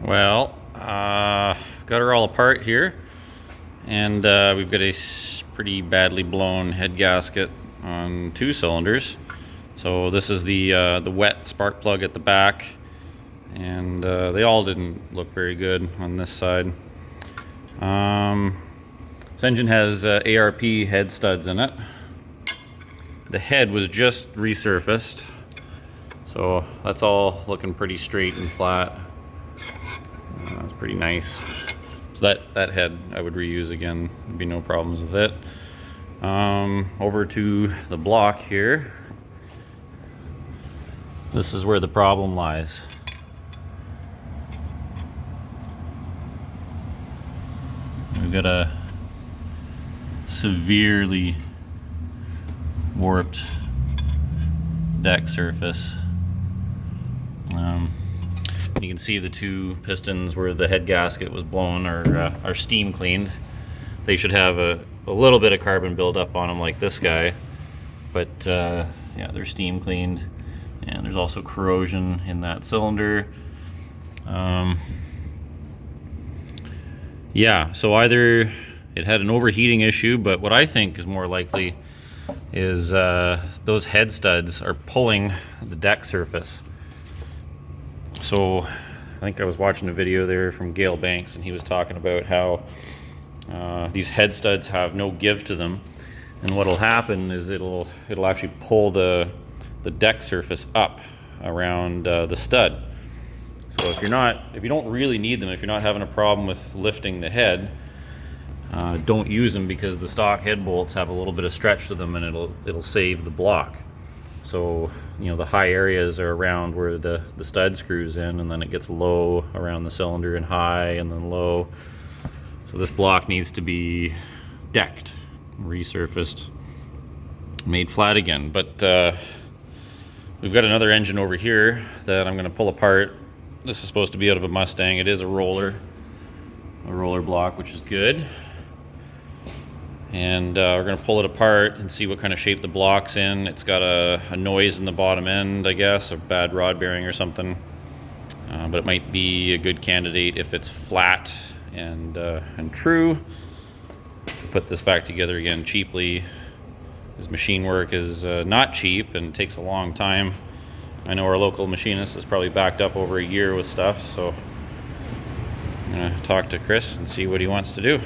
Well, got her all apart here, and we've got a pretty badly blown head gasket on 2 cylinders. So this is the wet spark plug at the back, and they all didn't look very good on this side. This engine has ARP head studs in it. The head was just resurfaced, so that's all looking pretty straight and flat. That's pretty nice. So that head I would reuse again. There'd be no problems with it. Over to the block here. This is where the problem lies. We've got a severely warped deck surface. You can see the 2 pistons where the head gasket was blown are steam cleaned. They should have a little bit of carbon buildup on them like this guy, but yeah, they're steam cleaned. And there's also corrosion in that cylinder. Yeah, so either it had an overheating issue, but what I think is more likely is those head studs are pulling the deck surface. So I think I was watching a video there from Gale Banks, and he was talking about how these head studs have no give to them, and what'll happen is it'll actually pull the deck surface up around the stud. So if you don't really need them, if you're not having a problem with lifting the head, don't use them, because the stock head bolts have a little bit of stretch to them, and it'll save the block. So the high areas are around where the stud screws in, and then it gets low around the cylinder and high and then low. So this block needs to be decked, resurfaced, made flat again. But we've got another engine over here that I'm going to pull apart. This is supposed to be out of a Mustang. It is a roller block, which is good. And we're going to pull it apart and see what kind of shape the block's in. It's got a noise in the bottom end, I guess, a bad rod bearing or something. But it might be a good candidate if it's flat and true to put this back together again cheaply. This machine work is not cheap and takes a long time. I know our local machinist is probably backed up over a year with stuff, so I'm going to talk to Chris and see what he wants to do.